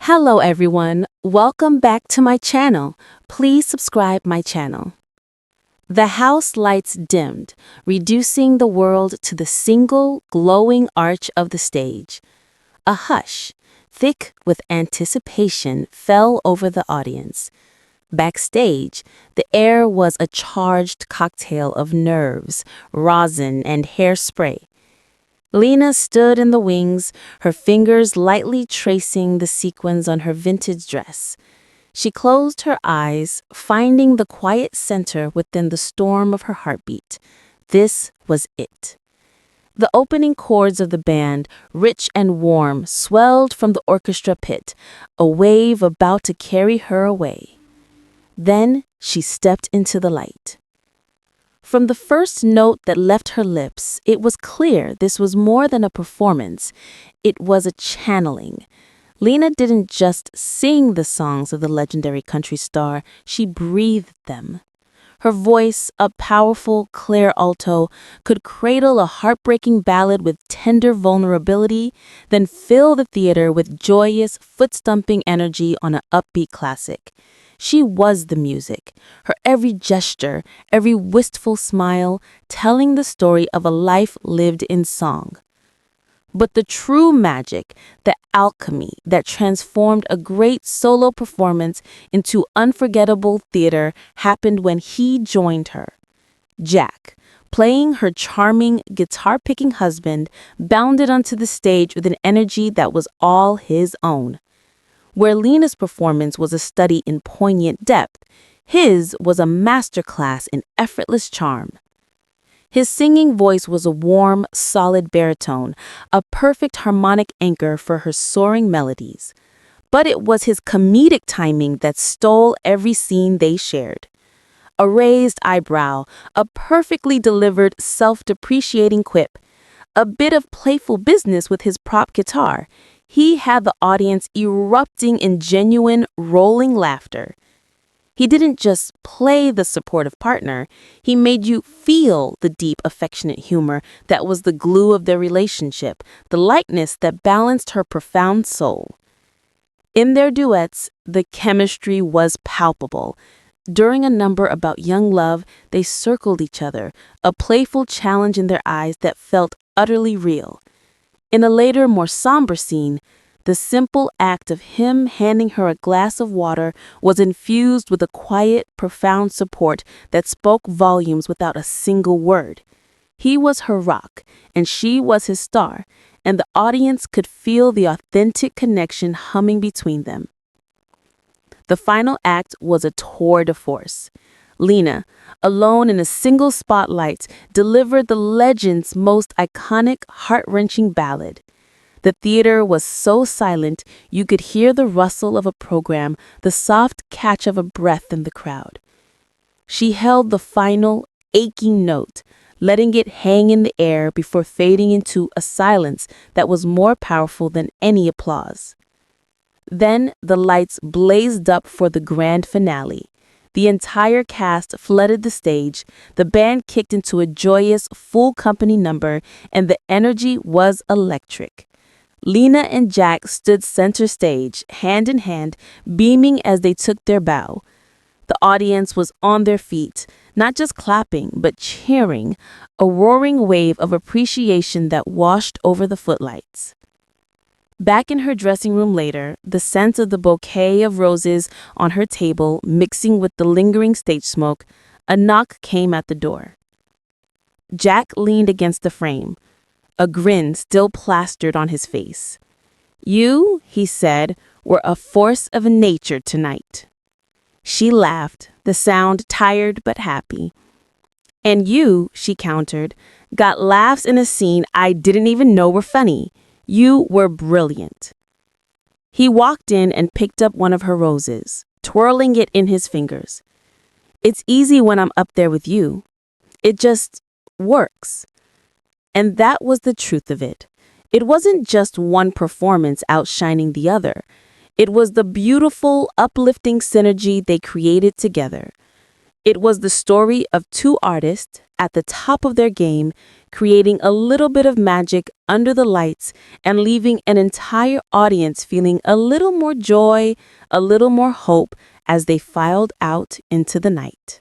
Hello everyone, welcome back to my channel. Please subscribe my channel. The house lights dimmed, reducing the world to the single glowing arch of the stage. A hush, thick with anticipation, fell over the audience. Backstage, the air was a charged cocktail of nerves, rosin, and hairspray. Lena stood in the wings, her fingers lightly tracing the sequins on her vintage dress. She closed her eyes, finding the quiet center within the storm of her heartbeat. This was it. The opening chords of the band, rich and warm, swelled from the orchestra pit, a wave about to carry her away. Then she stepped into the light. From the first note that left her lips, it was clear this was more than a performance. It was a channeling. Lena didn't just sing the songs of the legendary country star, she breathed them. Her voice, a powerful, clear alto, could cradle a heartbreaking ballad with tender vulnerability, then fill the theater with joyous, foot-stomping energy on an upbeat classic. She was the music, her every gesture, every wistful smile, telling the story of a life lived in song. But the true magic, the alchemy that transformed a great solo performance into unforgettable theater happened when he joined her. Jack, playing her charming, guitar-picking husband, bounded onto the stage with an energy that was all his own. Where Lena's performance was a study in poignant depth, his was a masterclass in effortless charm. His singing voice was a warm, solid baritone, a perfect harmonic anchor for her soaring melodies. But it was his comedic timing that stole every scene they shared. A raised eyebrow, a perfectly delivered, self-depreciating quip, a bit of playful business with his prop guitar. He had the audience erupting in genuine, rolling laughter. He didn't just play the supportive partner, he made you feel the deep, affectionate humor that was the glue of their relationship, the lightness that balanced her profound soul. In their duets, the chemistry was palpable. During a number about young love, they circled each other, a playful challenge in their eyes that felt utterly real. In a later, more somber scene, the simple act of him handing her a glass of water was infused with a quiet, profound support that spoke volumes without a single word. He was her rock, and she was his star, and the audience could feel the authentic connection humming between them. The final act was a tour de force. Lena, alone in a single spotlight, delivered the legend's most iconic, heart-wrenching ballad. The theater was so silent you could hear the rustle of a program, the soft catch of a breath in the crowd. She held the final, aching note, letting it hang in the air before fading into a silence that was more powerful than any applause. Then the lights blazed up for the grand finale. The entire cast flooded the stage, the band kicked into a joyous, full company number, and the energy was electric. Lena and Jack stood center stage, hand in hand, beaming as they took their bow. The audience was on their feet, not just clapping, but cheering, a roaring wave of appreciation that washed over the footlights. Back in her dressing room later, the scent of the bouquet of roses on her table mixing with the lingering stage smoke, a knock came at the door. Jack leaned against the frame, a grin still plastered on his face. "You," he said, "were a force of nature tonight." She laughed, the sound tired but happy. "And you," she countered, "got laughs in a scene I didn't even know were funny. You were brilliant." He walked in and picked up one of her roses, twirling it in his fingers. "It's easy when I'm up there with you. It just works." And that was the truth of it. It wasn't just one performance outshining the other. It was the beautiful, uplifting synergy they created together. It was the story of two artists at the top of their game, creating a little bit of magic under the lights and leaving an entire audience feeling a little more joy, a little more hope as they filed out into the night.